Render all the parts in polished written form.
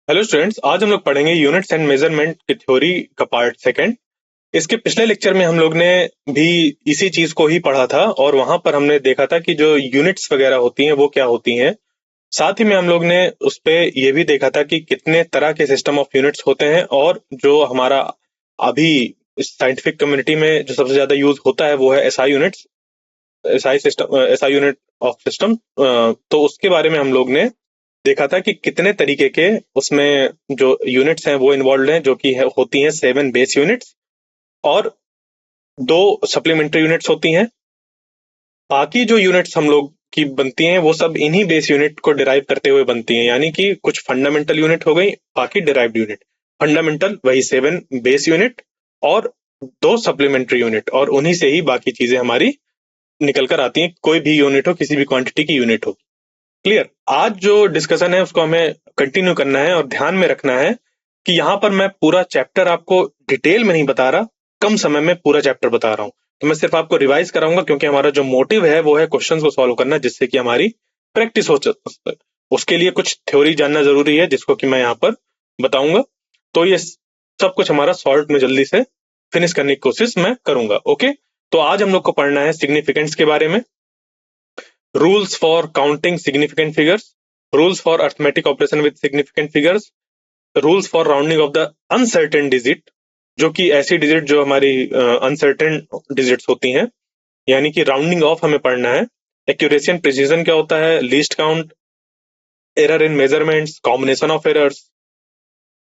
Hello students, आज हम लोग पढ़ेंगे यूनिट्स एंड मेजरमेंट की थ्योरी का पार्ट सेकंड। इसके पिछले लेक्चर में हम लोग ने भी इसी चीज को ही पढ़ा था और वहां पर हमने देखा था कि जो यूनिट्स वगैरह होती हैं वो क्या होती हैं। साथ ही में हम लोग ने उस पे ये भी देखा था कि कितने तरह के सिस्टम ऑफ यूनिट्स होते हैं और जो हमारा अभी साइंटिफिक कम्युनिटी में जो सबसे ज्यादा यूज होता है वो है SI units, SI system, SI unit of system. तो उसके बारे में हम लोग ने देखा था कि कितने तरीके के उसमें जो यूनिट्स हैं वो इन्वॉल्व हैं, जो कि होती हैं 7 बेस यूनिट्स और 2 सप्लीमेंट्री यूनिट्स होती हैं। बाकी जो यूनिट्स हम लोग की बनती हैं वो सब इन्हीं बेस यूनिट को डिराइव करते हुए बनती हैं, यानी कि कुछ फंडामेंटल यूनिट हो गई, बाकी डिराइव्ड यूनिट। फंडामेंटल वही 7 बेस यूनिट और 2 सप्लीमेंट्री यूनिट, और उन्हीं से ही बाकी चीजें हमारी निकल कर आती हैं, कोई भी यूनिट हो, किसी भी क्वांटिटी की यूनिट हो। क्लियर। आज जो डिस्कशन है उसको हमें कंटिन्यू करना है और ध्यान में रखना है कि यहाँ पर मैं पूरा चैप्टर आपको डिटेल में नहीं बता रहा, कम समय में पूरा चैप्टर बता रहा हूँ। तो मैं सिर्फ आपको रिवाइज कराऊंगा, क्योंकि हमारा जो मोटिव है वो है क्वेश्चंस को सॉल्व करना, जिससे कि हमारी प्रैक्टिस हो सके। उसके लिए कुछ थ्योरी जानना जरूरी है, जिसको कि मैं यहाँ पर बताऊंगा। तो ये सब कुछ हमारा शॉर्ट में जल्दी से फिनिश करने की कोशिश मैं करूंगा। ओके, तो आज हम लोग को पढ़ना है सिग्निफिकेंस के बारे में, rules for counting significant figures, rules for arithmetic operation with significant figures, rules for rounding of the uncertain digit, जो कि ऐसी डिजिट जो हमारी अनसर्टेन डिजिट्स होती हैं, यानी कि राउंडिंग ऑफ हमें पढ़ना है। एक्यूरेसी एंड प्रिसीजन क्या होता है, least count, error in measurements, combination of errors,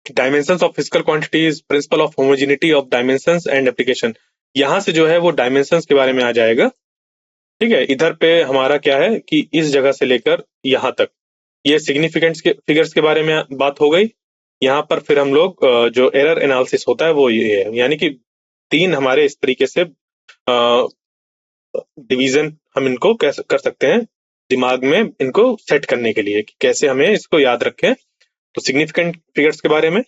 dimensions of physical quantities, principle of homogeneity of dimensions and application. यहाँ से जो है वो डायमेंशंस के बारे में आ जाएगा। ठीक है, इधर पे हमारा क्या है कि इस जगह से लेकर यहाँ तक ये सिग्निफिकेंट के फिगर्स के बारे में बात हो गई। यहाँ पर फिर हम लोग जो एरर एनालिसिस होता है वो ये है, यानी कि 3 हमारे इस तरीके से डिवीजन हम इनको कैसे कर सकते हैं दिमाग में इनको सेट करने के लिए, कि कैसे हमें इसको याद रखें। तो सिग्निफिकेंट फिगर्स के बारे में,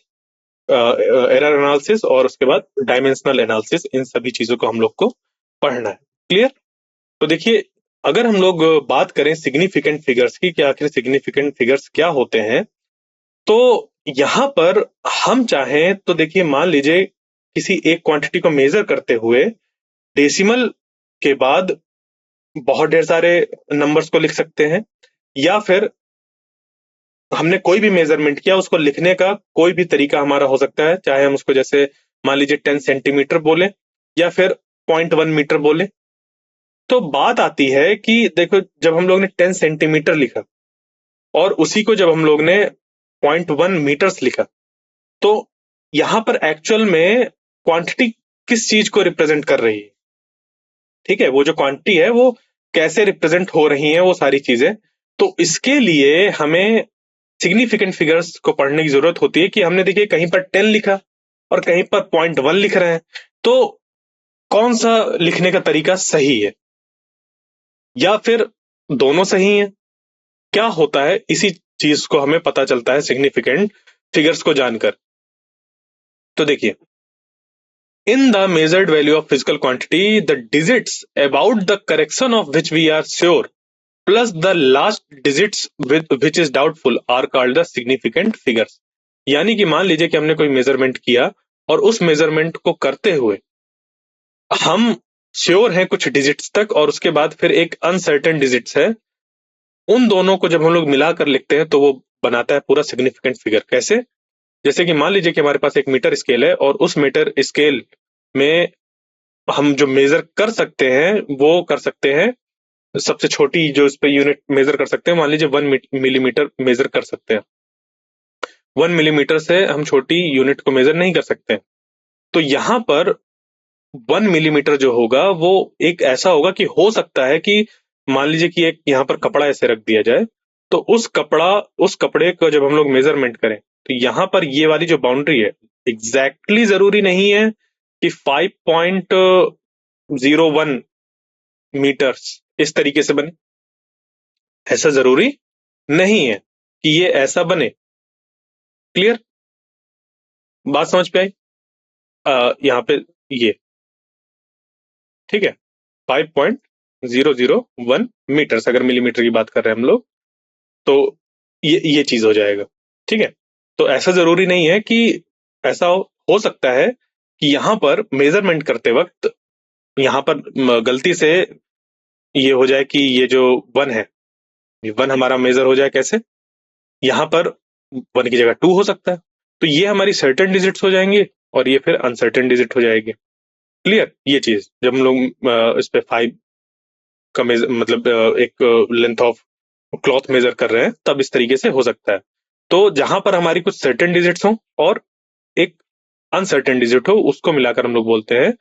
एरर एनालिसिस, और उसके बाद डायमेंशनल एनालिसिस, इन सभी चीजों को हम लोग को पढ़ना है। क्लियर। तो देखिए, अगर हम लोग बात करें सिग्निफिकेंट फिगर्स की कि आखिर सिग्निफिकेंट फिगर्स क्या होते हैं, तो यहाँ पर हम चाहें तो देखिए, मान लीजिए किसी एक क्वांटिटी को मेजर करते हुए डेसिमल के बाद बहुत ढेर सारे नंबर्स को लिख सकते हैं, या फिर हमने कोई भी मेजरमेंट किया उसको लिखने का कोई भी तरीका हमारा हो सकता है, चाहे हम उसको जैसे मान लीजिए 10 सेंटीमीटर बोले या फिर 0.1 मीटर बोले। तो बात आती है कि देखो, जब हम लोग ने 10 सेंटीमीटर लिखा और उसी को जब हम लोग ने 0.1 मीटर्स लिखा, तो यहां पर एक्चुअल में क्वांटिटी किस चीज को रिप्रेजेंट कर रही है। ठीक है, वो जो क्वांटिटी है वो कैसे रिप्रेजेंट हो रही है वो सारी चीजें। तो इसके लिए हमें सिग्निफिकेंट फिगर्स को पढ़ने की जरूरत होती है कि हमने देखिए कहीं पर 10 लिखा और कहीं पर 0.1 लिख रहे हैं, तो कौन सा लिखने का तरीका सही है, या फिर दोनों सही है। क्या होता है, इसी चीज को हमें पता चलता है सिग्निफिकेंट फिगर्स को जानकर। तो देखिए, in the measured value of physical quantity the digits about the correction of which we are sure plus the last digits which is doubtful are called the significant figures. यानी कि मान लीजिए कि हमने कोई मेजरमेंट किया और उस मेजरमेंट को करते हुए हम श्योर हैं कुछ डिजिट्स तक, और उसके बाद फिर एक अनसर्टेन डिजिट्स है, उन दोनों को जब हम लोग मिलाकर लिखते हैं तो वो बनाता है पूरा सिग्निफिकेंट फिगर। कैसे? जैसे कि मान लीजिए कि हमारे पास एक मीटर स्केल है और उस मीटर स्केल में हम जो मेजर कर सकते हैं वो कर सकते हैं, सबसे छोटी जो इस पे यूनिट मेजर कर सकते हैं, मान लीजिए 1 मिलीमीटर मेजर कर सकते हैं। 1 मिलीमीटर से हम छोटी यूनिट को मेजर नहीं कर सकते। तो यहाँ पर 1 मिलीमीटर जो होगा वो एक ऐसा होगा कि हो सकता है कि मान लीजिए कि एक यहाँ पर कपड़ा ऐसे रख दिया जाए, तो उस कपड़े को जब हम लोग मेजरमेंट करें तो यहाँ पर ये वाली जो बाउंड्री है, एग्जैक्टली जरूरी नहीं है कि 5.01 मीटर्स इस तरीके से बने, ऐसा जरूरी नहीं है कि ये ऐसा बने। क्लियर, बात समझ पे आई? यहाँ पे ये ठीक है, 5.001 मीटर्स, अगर मिलीमीटर की बात कर रहे हैं हम लोग, तो ये चीज हो जाएगा। ठीक है, तो ऐसा जरूरी नहीं है कि ऐसा हो सकता है कि यहाँ पर मेजरमेंट करते वक्त यहाँ पर गलती से ये हो जाए कि ये जो वन है, ये वन हमारा मेजर हो जाए कैसे, यहाँ पर वन की जगह टू हो सकता है, तो ये हमारी सर्टेन डिजिट्स हो जाएंगे और ये फिर अनसर्टेन डिजिट हो जाएगी। क्लियर? ये चीज जब हम लोग इस पे फाइव का मतलब एक लेंथ ऑफ क्लॉथ मेजर कर रहे हैं तब इस तरीके से हो सकता है। तो जहां पर हमारी कुछ सर्टेन डिजिट्स हो और एक अनसर्टेन डिजिट हो, उसको मिलाकर हम लोग बोलते हैं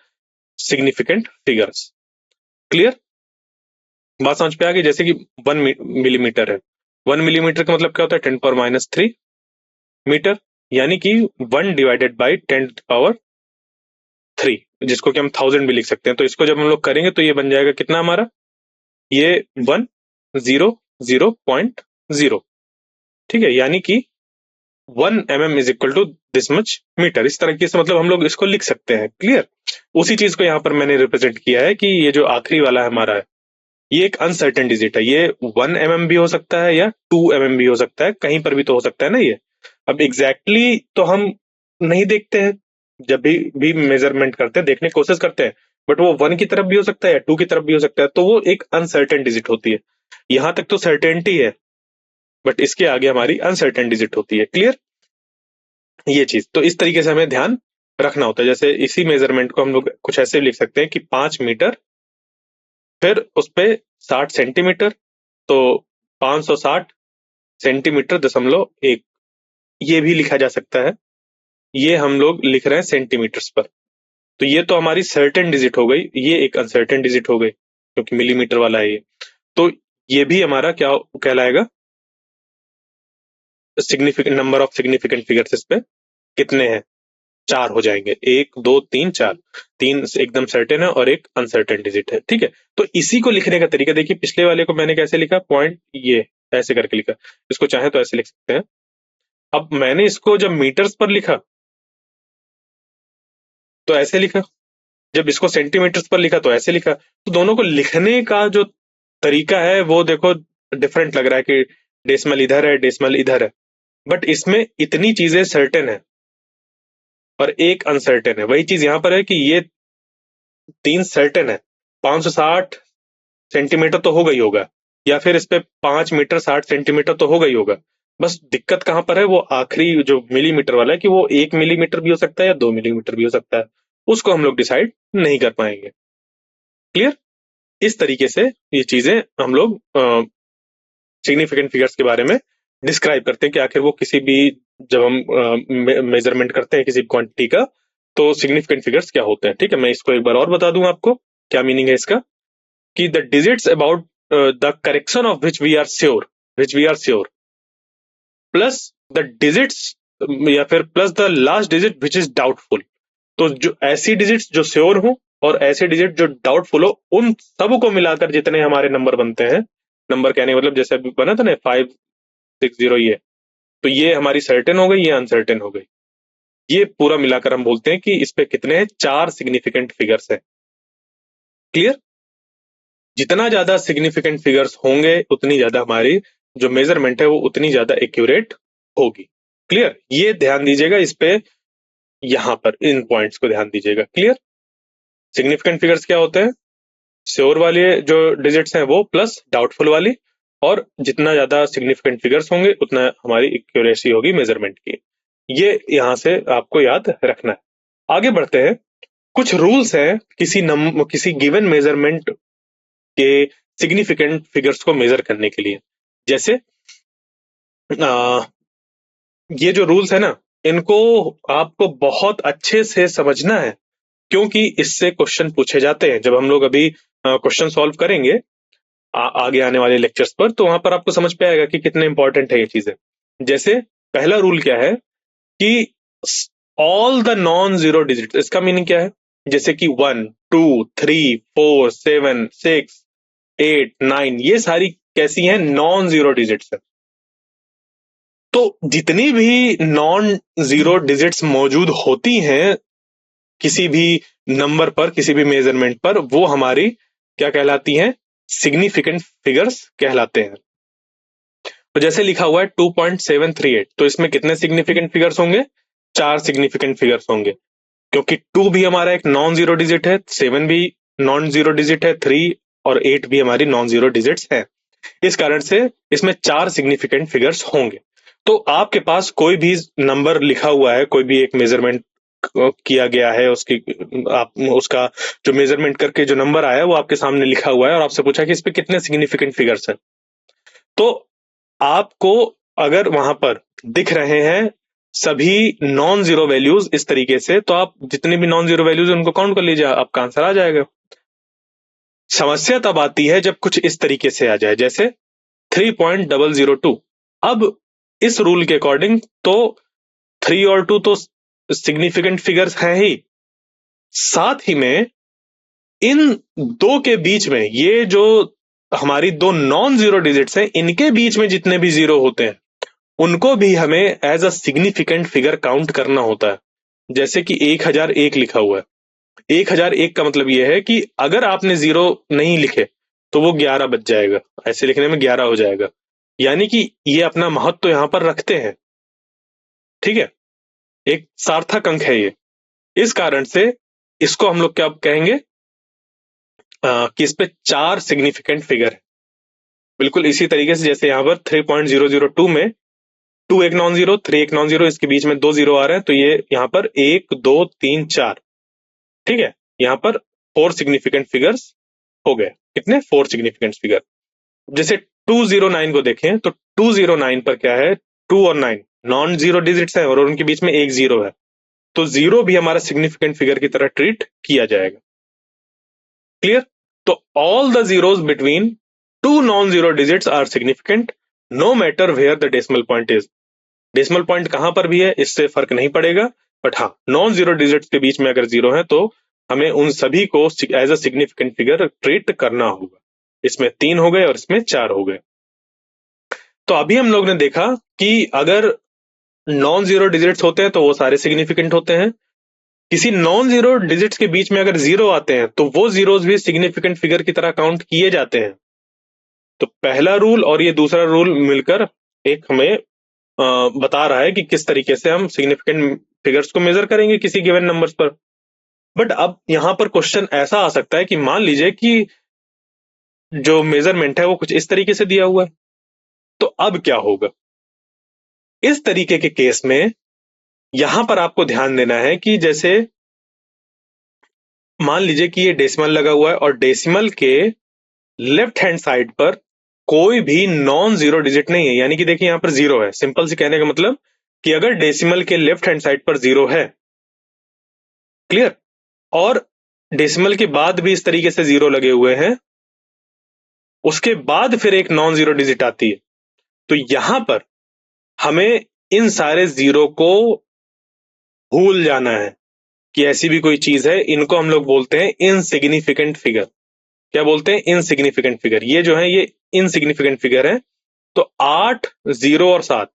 सिग्निफिकेंट फिगर्स। क्लियर? बात समझ पे आ गई? जैसे कि 1 मिलीमीटर है, 1 मिलीमीटर का मतलब क्या होता है? 10⁻³ मीटर, यानी कि 1/10⁻³ जिसको कि हम 1000 भी लिख सकते हैं। तो इसको जब हम लोग करेंगे तो ये बन जाएगा कितना हमारा, ये 100.0, ठीक है, यानी कि 1 mm is equal to this much metre. इस तरीके से मतलब हम लोग इसको लिख सकते हैं। क्लियर? उसी चीज को यहाँ पर मैंने रिप्रेजेंट किया है कि ये जो आखिरी वाला हमारा है, ये एक अनसर्टेन डिजिट है। ये 1 mm भी हो सकता है या 2 mm भी हो सकता है, कहीं पर भी तो हो सकता है ना ये। अब एग्जैक्टली तो हम नहीं देखते हैं, जब भी मेजरमेंट करते हैं देखने की कोशिश करते हैं, बट वो 1 की तरफ भी हो सकता है या 2 की तरफ भी हो सकता है, तो वो एक अनसर्टेन डिजिट होती है। यहां तक तो सर्टेनिटी है, बट इसके आगे हमारी अनसर्टेन डिजिट होती है। क्लियर? ये चीज तो इस तरीके से हमें ध्यान रखना होता है। जैसे इसी मेजरमेंट को हम लोग कुछ ऐसे लिख सकते हैं कि 5 मीटर, फिर उस पे 60 सेंटीमीटर, तो 560 सेंटीमीटर दशमलव 1, ये भी लिखा जा सकता है। ये हम लोग लिख रहे हैं सेंटीमीटर्स पर, तो ये तो हमारी सर्टेन डिजिट हो गई, ये एक अनसर्टेन डिजिट हो गई क्योंकि मिलीमीटर वाला है ये। तो ये भी हमारा क्या कहलाएगा? Significant number of significant figures इस पे कितने हैं? 4 हो जाएंगे, 1 2 3 4। 3 एकदम सर्टेन है और एक अनसर्टेन डिजिट है। ठीक है, तो इसी को लिखने का तरीका देखिए, पिछले वाले को मैंने कैसे लिखा, पॉइंट ये ऐसे करके लिखा, इसको चाहे तो ऐसे लिख सकते हैं। अब मैंने इसको जब मीटर्स पर लिखा तो ऐसे लिखा, जब इसको सेंटीमीटर्स पर लिखा तो ऐसे लिखा, तो दोनों को लिखने का जो तरीका है वो देखो डिफरेंट लग रहा है कि डेसिमल इधर है, डेसिमल इधर है, बट इसमें इतनी चीजें सर्टेन है और एक अनसर्टेन है। वही चीज यहाँ पर है कि ये 3 सर्टेन है, 560 सेंटीमीटर तो हो गई होगा, या फिर इस पे 5 मीटर 60 सेंटीमीटर तो हो गई होगा। बस दिक्कत कहाँ पर है, वो आखिरी जो मिलीमीटर वाला है कि वो 1 मिलीमीटर भी हो सकता है या 2 मिलीमीटर भी हो सकता है, उसको हम लोग डिसाइड नहीं कर पाएंगे। क्लियर? इस तरीके से ये चीजें हम लोग सिग्निफिकेंट फिगर्स के बारे में डिस्क्राइब करते हैं कि आखिर वो किसी भी, जब हम मेजरमेंट करते हैं किसी क्वांटिटी का, तो सिग्निफिकेंट फिगर्स क्या होते हैं। ठीक है, मैं इसको एक बार और बता दूं आपको क्या मीनिंग है इसका, कि the digits about the correction of which we are sure plus the digits, या फिर plus the last digit which is doubtful. तो जो ऐसी डिजिट्स जो श्योर हो और ऐसे डिजिट जो डाउटफुल हो, उन सब को मिलाकर जितने हमारे नंबर बनते हैं, नंबर कहने का मतलब जैसे अभी बना था ना 560, ये तो ये हमारी सर्टेन हो गई, ये अनसर्टेन हो गई। ये पूरा मिलाकर हम बोलते हैं कि इस पे कितने हैं, 4 सिग्निफिकेंट फिगर्स है। क्लियर? जितना ज्यादा सिग्निफिकेंट फिगर्स होंगे उतनी ज्यादा हमारी जो मेजरमेंट है वो उतनी ज्यादा एक्यूरेट होगी। क्लियर? ये ध्यान दीजिएगा इस पे, यहां पर इन पॉइंट्स को ध्यान दीजिएगा। क्लियर? सिग्निफिकेंट फिगर्स क्या होते हैं? श्योर वाले जो डिजिट्स हैं वो प्लस डाउटफुल वाली, और जितना ज्यादा सिग्निफिकेंट फिगर्स होंगे उतना हमारी एक्यूरेसी होगी मेजरमेंट की। ये यहां से आपको याद रखना है। आगे बढ़ते हैं। कुछ रूल्स हैं किसी गिवन मेजरमेंट के सिग्निफिकेंट फिगर्स को मेजर करने के लिए। जैसे ये जो रूल्स है ना, इनको आपको बहुत अच्छे से समझना है, क्योंकि इससे क्वेश्चन पूछे जाते हैं। जब हम लोग अभी क्वेश्चन सॉल्व करेंगे आगे आने वाले लेक्चर्स पर, तो वहां पर आपको समझ पे आएगा कि कितने इंपॉर्टेंट है ये चीजें। जैसे पहला रूल क्या है कि all the non zero digit, इसका मीनिंग क्या है? जैसे कि 1 2 3 4 7 6 8 9, ये सारी कैसी हैं? नॉन जीरो डिजिट्स है। तो जितनी भी नॉन जीरो डिजिट्स मौजूद होती हैं किसी भी नंबर पर, किसी भी मेजरमेंट पर, वो हमारी क्या कहलाती हैं? सिग्निफिकेंट फिगर्स कहलाते हैं। तो जैसे लिखा हुआ है 2.738, तो इसमें कितने सिग्निफिकेंट फिगर्स होंगे? 4 सिग्निफिकेंट फिगर्स होंगे, क्योंकि 2 भी हमारा एक नॉन जीरो डिजिट है, 7 भी नॉन जीरो डिजिट है, 3 और 8 भी हमारी नॉन जीरो डिजिट्स हैं। इस कारण से इसमें 4 सिग्निफिकेंट फिगर्स होंगे। तो आपके पास कोई भी नंबर लिखा हुआ है, कोई भी एक मेजरमेंट किया गया है, उसकी आप उसका जो मेजरमेंट करके जो नंबर आया है वो आपके सामने लिखा हुआ है और आपसे पूछा कि इस पे कितने सिग्निफिकेंट फिगर्स हैं। तो आपको अगर वहां पर दिख रहे हैं सभी नॉन जीरो वैल्यूज इस तरीके से, तो आप जितने भी नॉन जीरो वैल्यूज उनको काउंट कर लीजिए, आपका आंसर आ जाएगा। समस्या तब आती है जब कुछ इस तरीके से आ जाए, जैसे 3.002। अब इस रूल के अकॉर्डिंग तो 3 और 2 तो सिग्निफिकेंट फिगर्स हैं ही, साथ ही में इन दो के बीच में ये जो हमारी दो नॉन जीरो डिजिट्स हैं, इनके बीच में जितने भी जीरो होते हैं उनको भी हमें as a significant figure count करना होता है। जैसे कि 1001 लिखा हुआ है, 1001 का मतलब यह है कि अगर आपने जीरो नहीं लिखे तो वो 11 बच जाएगा, ऐसे लिखने में 11 हो जाएगा, यानी कि ये अपना महत्व तो यहां पर रखते हैं। ठीक है, एक सार्थक अंक है ये। इस कारण से इसको हम लोग क्या कहेंगे कि इस पे 4 सिग्निफिकेंट फिगर है। बिल्कुल इसी तरीके से जैसे यहाँ पर 3.002 में 2 एक नॉन जीरो, 3 एक नॉन जीरो, इसके बीच में 2 जीरो आ रहे हैं, तो ये यहाँ पर 1 2 3 4। ठीक है, यहाँ पर 4 सिग्निफिकेंट फिगर्स हो गए। कितने? 4 सिग्निफिकेंट फिगर। जैसे 209 को देखें तो 209 पर क्या है, 2 और 9 नॉन जीरो डिजिट्स है और उनके बीच में एक जीरो है, तो जीरो भी हमारा सिग्निफिकेंट फिगर की तरह ट्रीट किया जाएगा। क्लियर? तो all the zeros between two non zero digits are significant no matter where the decimal point is. Decimal point कहां पर भी है इससे फर्क नहीं पड़ेगा, बट हाँ नॉन जीरो डिजिट्स के बीच में अगर जीरो है तो हमें उन सभी को as a significant figure treat करना होगा। इसमें 3 हो गए और इसमें 4 हो गए। तो अभी हम लोग ने देखा कि अगर नॉन जीरो डिजिट्स होते हैं तो वो सारे सिग्निफिकेंट होते हैं, किसी नॉन जीरो डिजिट्स के बीच में अगर जीरो आते हैं तो वो जीरोस भी सिग्निफिकेंट फिगर की तरह काउंट किए जाते हैं। तो पहला रूल और ये दूसरा रूल मिलकर एक हमें बता रहा है कि किस तरीके से हम सिग्निफिकेंट फिगर्स को मेजर करेंगे किसी गिवन नंबर्स पर। बट अब यहां पर क्वेश्चन ऐसा आ सकता है कि मान लीजिए कि जो मेजरमेंट है वो कुछ इस तरीके से दिया हुआ है, तो अब क्या होगा? इस तरीके के केस में यहां पर आपको ध्यान देना है कि जैसे मान लीजिए कि ये डेसिमल लगा हुआ है और डेसिमल के लेफ्ट हैंड साइड पर कोई भी नॉन जीरो डिजिट नहीं है, यानी कि देखिए यहां पर जीरो है। सिंपल से कहने का मतलब कि अगर डेसिमल के लेफ्ट हैंड साइड पर जीरो है, क्लियर, और डेसिमल के बाद भी इस तरीके से जीरो लगे हुए हैं, उसके बाद फिर एक नॉन जीरो डिजिट आती है, तो यहां पर हमें इन सारे जीरो को भूल जाना है कि ऐसी भी कोई चीज है। इनको हम लोग बोलते हैं इनसिग्निफिकेंट फिगर। क्या बोलते हैं? Insignificant figure. ये जो है ये इनसिग्निफिकेंट फिगर है। तो 8 0 और 7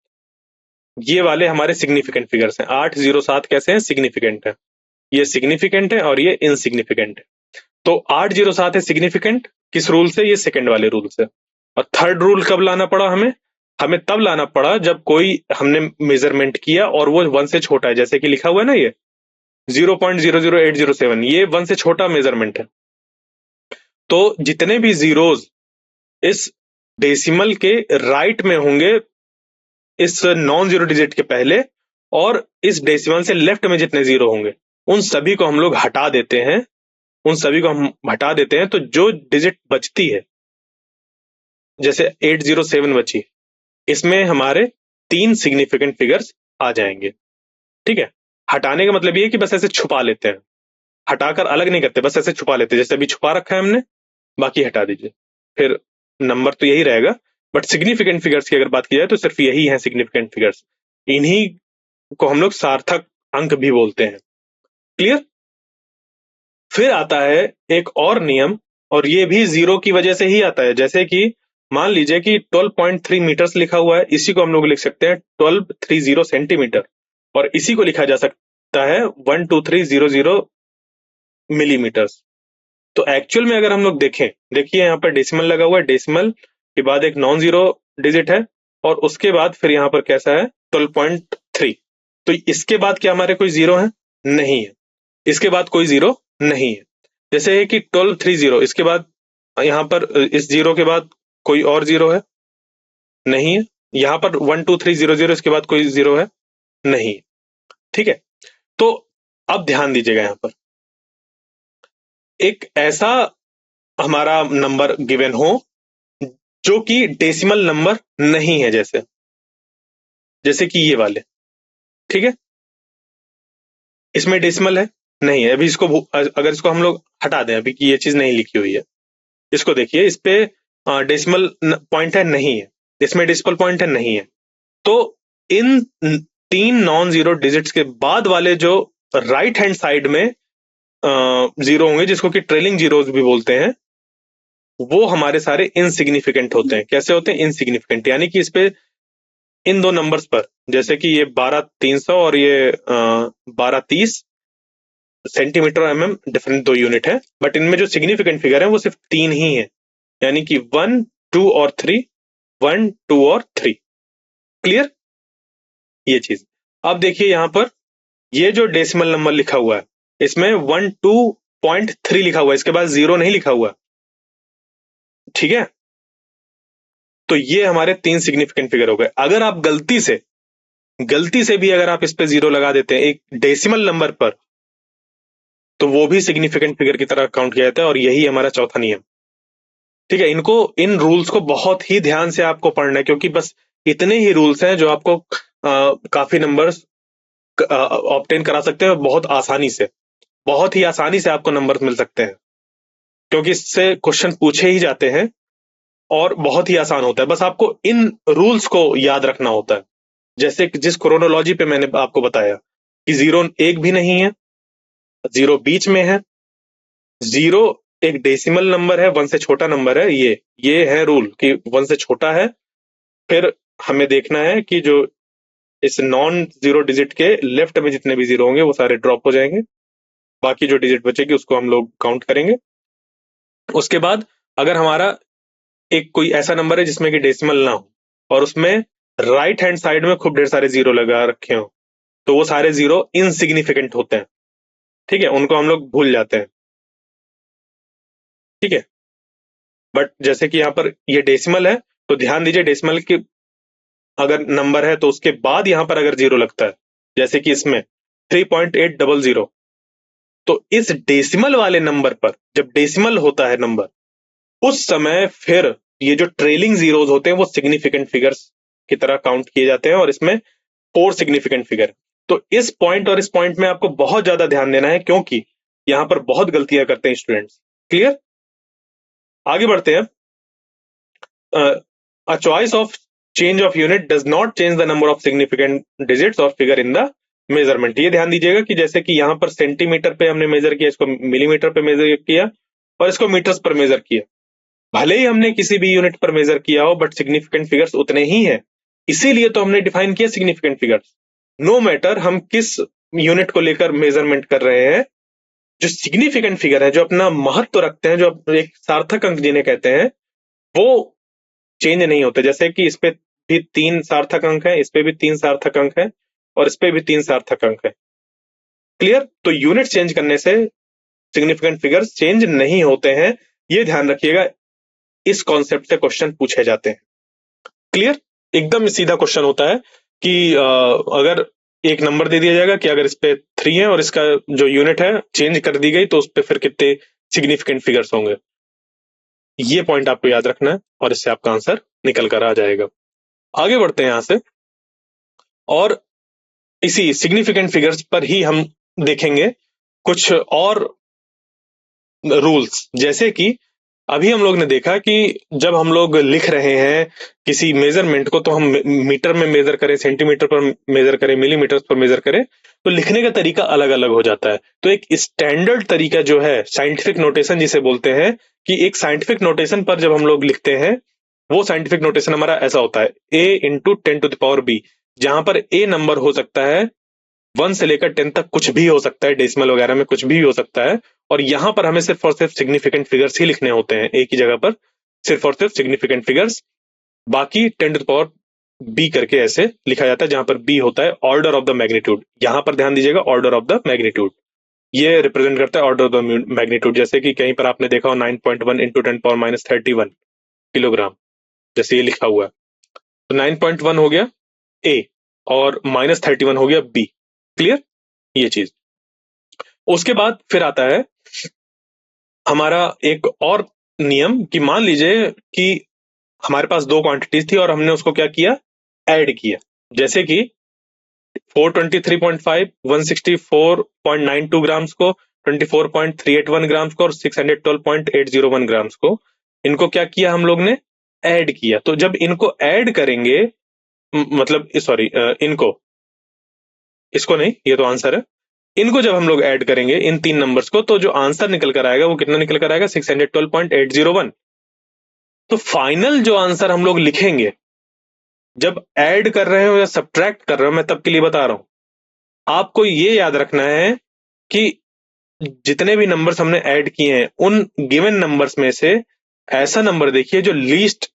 ये वाले हमारे सिग्निफिकेंट फिगर्स हैं। 8 0 7 कैसे हैं? सिग्निफिकेंट है। ये सिग्निफिकेंट है और ये इनसिग्निफिकेंट है। तो 8 0 7 है सिग्निफिकेंट, किस रूल से? ये सेकंड वाले रूल से। और थर्ड रूल कब लाना पड़ा हमें? हमें तब लाना पड़ा जब कोई हमने मेजरमेंट किया और वो 1 से छोटा है, जैसे कि लिखा हुआ है ना ये 0.00807, ये 1 से छोटा मेजरमेंट है। तो जितने भी जीरोज इस डेसिमल के राइट में होंगे इस नॉन जीरो डिजिट के पहले, और इस डेसिमल से लेफ्ट में जितने जीरो होंगे उन सभी को हम लोग हटा देते हैं। उन सभी को हम हटा देते हैं, तो जो डिजिट बचती है, जैसे 807 बची, इसमें हमारे 3 सिग्निफिकेंट फिगर्स आ जाएंगे। ठीक है, हटाने का मतलब ये है कि बस ऐसे छुपा लेते हैं, हटाकर अलग नहीं करते, बस ऐसे छुपा लेते हैं, जैसे अभी छुपा रखा है हमने, बाकी हटा दीजिए, फिर नंबर तो यही रहेगा। बट सिग्निफिकेंट फिगर्स की अगर बात की जाए तो सिर्फ यही है सिग्निफिकेंट फिगर्स। इन्हीं को हम लोग सार्थक अंक भी बोलते हैं। क्लियर? फिर आता है एक और नियम, और ये भी जीरो की वजह से ही आता है। जैसे कि मान लीजिए कि 12.3 मीटर्स लिखा हुआ है, इसी को हम लोग लिख सकते हैं 1230 सेंटीमीटर, और इसी को लिखा जा सकता है 12300 मिलीमीटर्स। तो एक्चुअल में अगर हम लोग देखें, देखिए यहाँ पर डेसिमल लगा हुआ है, डेसिमल के बाद एक नॉन जीरो डिजिट है, और उसके बाद फिर यहाँ पर कैसा है 12.3। तो इसके बाद क्या हमारे कोई जीरो है? नहीं है। इसके बाद कोई जीरो नहीं है। जैसे है कि 1230, इसके बाद यहाँ पर इस जीरो के बाद कोई और जीरो है? नहीं है। यहाँ पर 12300, इसके बाद कोई जीरो है? नहीं। ठीक है, तो अब ध्यान दीजिएगा, यहाँ पर एक ऐसा हमारा नंबर गिवन हो जो कि डेसिमल नंबर नहीं है, जैसे जैसे कि ये वाले। ठीक है, इसमें डेसिमल है? नहीं है। अभी इसको अगर इसको हम लोग हटा दें अभी कि ये चीज नहीं लिखी हुई है, इसको देखिए, इस पे डेसिमल पॉइंट है? नहीं है। इसमें डेसिमल पॉइंट है? नहीं है। तो इन तीन नॉन जीरो डिजिट्स के बाद वाले जो राइट हैंड साइड में जीरो होंगे, जिसको कि ट्रेलिंग जीरोस भी बोलते हैं, वो हमारे सारे इनसिग्निफिकेंट होते हैं। कैसे होते हैं? इनसिग्निफिकेंट, यानी कि इस पे इन दो नंबर्स पर, जैसे कि ये 12300 और ये 1230 सेंटीमीटर एमएम, डिफरेंट दो यूनिट है, बट इनमें जो सिग्निफिकेंट फिगर है वो सिर्फ तीन ही है, यानी कि 1, 2 और 3, 1, 2 और 3। क्लियर ये चीज? अब देखिए यहाँ पर ये जो डेसिमल नंबर लिखा हुआ है, इसमें 12.3 लिखा हुआ है, इसके बाद जीरो नहीं लिखा हुआ। ठीक है, तो ये हमारे तीन सिग्निफिकेंट फिगर हो गए। अगर आप गलती से भी अगर आप इस पे जीरो लगा देते हैं एक डेसिमल नंबर पर, तो वो भी सिग्निफिकेंट फिगर की तरह काउंट किया जाता है, और यही हमारा चौथा नियम। ठीक है, इनको, इन रूल्स को बहुत ही ध्यान से आपको पढ़ना है, क्योंकि बस इतने ही रूल्स हैं जो आपको काफी नंबर्स ऑब्टेन करा सकते हैं बहुत आसानी से। बहुत ही आसानी से आपको नंबर्स मिल सकते हैं, क्योंकि इससे क्वेश्चन पूछे ही जाते हैं और बहुत ही आसान होता है। बस आपको इन रूल्स को याद रखना होता है। जैसे कि जिस क्रोनोलॉजी पे मैंने आपको बताया कि जीरो एक भी नहीं है, जीरो बीच में है, जीरो एक डेसिमल नंबर है, वन से छोटा नंबर है, ये है रूल कि वन से छोटा है। फिर हमें देखना है कि जो इस नॉन जीरो डिजिट के लेफ्ट में जितने भी जीरो होंगे वो सारे ड्रॉप हो जाएंगे, बाकी जो डिजिट बचेगी उसको हम लोग काउंट करेंगे। उसके बाद अगर हमारा एक कोई ऐसा नंबर है जिसमें कि डेसिमल ना हो और उसमें राइट हैंड साइड में खूब ढेर सारे जीरो लगा रखे हो, तो वो सारे जीरो इनसिग्निफिकेंट होते हैं। ठीक है, उनको हम लोग भूल जाते हैं। ठीक है, बट जैसे कि यहाँ पर ये डेसिमल है, तो ध्यान दीजिए, डेसिमल के अगर नंबर है तो उसके बाद यहाँ पर अगर जीरो लगता है, जैसे कि इसमें 3.800, तो इस डेसिमल वाले नंबर पर जब डेसिमल होता है नंबर, उस समय फिर ये जो ट्रेलिंग जीरोज होते हैं वो सिग्निफिकेंट फिगर्स की तरह काउंट किए जाते हैं, और इसमें 4 सिग्निफिकेंट फिगर। तो इस पॉइंट और इस पॉइंट में आपको बहुत ज्यादा ध्यान देना है, क्योंकि यहां पर बहुत गलतियां करते हैं स्टूडेंट्स। क्लियर? आगे बढ़ते हैं। A choice of change of unit does not change the number of significant digits और फिगर इन द मेजरमेंट। ये ध्यान दीजिएगा कि जैसे कि यहाँ पर सेंटीमीटर पे हमने मेजर किया, इसको मिलीमीटर पे मेजर किया, और इसको मीटर्स पर मेजर किया। भले ही हमने किसी भी यूनिट पर मेजर किया हो, बट सिग्निफिकेंट फिगर्स उतने ही हैं। इसीलिए तो हमने डिफाइन किया सिग्निफिकेंट फिगर्स। नो मैटर हम किस यूनिट को लेकर मेजरमेंट कर रहे हैं, जो सिग्निफिकेंट फिगर है, जो अपना महत्व रखते हैं, जो एक सार्थक अंक जिन्हें कहते हैं, वो चेंज नहीं होते। जैसे कि इस पे भी 3 सार्थक अंक है, इस पे भी 3 सार्थक अंक है, और इस पे भी 3 सार्थक अंक है। क्लियर? तो यूनिट चेंज करने से सिग्निफिकेंट फिगर्स चेंज नहीं होते हैं, ये ध्यान रखिएगा। इस कॉन्सेप्ट से क्वेश्चन पूछे जाते हैं। क्लियर? एकदम सीधा क्वेश्चन होता है कि अगर एक नंबर दे दिया जाएगा कि अगर इस पे 3 है और इसका जो यूनिट है चेंज कर दी गई, तो उस पे फिर कितने सिग्निफिकेंट फिगर्स होंगे। ये पॉइंट आपको याद रखना है, और इससे आपका आंसर निकल कर आ जाएगा। आगे बढ़ते हैं यहां से, और इसी सिग्निफिकेंट फिगर्स पर ही हम देखेंगे कुछ और रूल्स। जैसे कि अभी हम लोग ने देखा कि जब हम लोग लिख रहे हैं किसी मेजरमेंट को, तो हम मीटर में मेजर करें, सेंटीमीटर पर मेजर करें, मिलीमीटर पर मेजर करें, तो लिखने का तरीका अलग अलग हो जाता है। तो एक स्टैंडर्ड तरीका जो है, साइंटिफिक नोटेशन जिसे बोलते हैं, कि एक साइंटिफिक नोटेशन पर जब हम लोग लिखते हैं, वो साइंटिफिक नोटेशन हमारा ऐसा होता है, A × 10⁻⁵, जहां पर ए नंबर हो सकता है 1 से लेकर 10 तक, कुछ भी हो सकता है, डेसिमल वगैरह में कुछ भी हो सकता है। और यहां पर हमें सिर्फ और सिर्फ सिग्निफिकेंट फिगर्स ही लिखने होते हैं, एक ही जगह पर सिर्फ और सिर्फ सिग्निफिकेंट फिगर्स। बाकी 10⁻⁴ बी करके ऐसे लिखा जाता है, जहां पर बी होता है ऑर्डर ऑफ द मैग्नीट्यूड। यहां पर ध्यान दीजिएगा, ऑर्डर ऑफ द मैग्नीट्यूड ये रिप्रेजेंट करता है ऑर्डर ऑफ द मैग्नीट्यूड। जैसे कि कहीं पर आपने देखा हो 9.1 इंटू 10⁻31 किलोग्राम, जैसे ये लिखा हुआ है, तो 9.1 हो गया ए और -31 हो गया बी। क्लियर ये चीज। उसके बाद फिर आता है हमारा एक और नियम कि मान लीजिए कि हमारे पास दो क्वांटिटीज थी और हमने उसको क्या किया, ऐड किया। जैसे कि 423.5 164.92 ग्राम्स को, 24.381 ग्राम्स को और 612.801 ग्राम्स को, इनको क्या किया हम लोग ने, ऐड किया। तो जब इनको ऐड करेंगे, मतलब सॉरी, इनको, इसको नहीं, ये तो आंसर है। इनको जब हम लोग ऐड करेंगे इन तीन नंबर्स को, तो जो आंसर निकल कर आएगा वो कितना निकल कर आएगा, 612.801। तो फाइनल जो आंसर हम लोग लिखेंगे जब ऐड कर रहे हो या सब्ट्रैक्ट कर रहे हो, मैं तब के लिए बता रहा हूं, आपको ये याद रखना है कि जितने भी नंबर्स हमने ऐड किए हैं उन गिवन नंबर्स में से ऐसा नंबर देखिए जो लीस्ट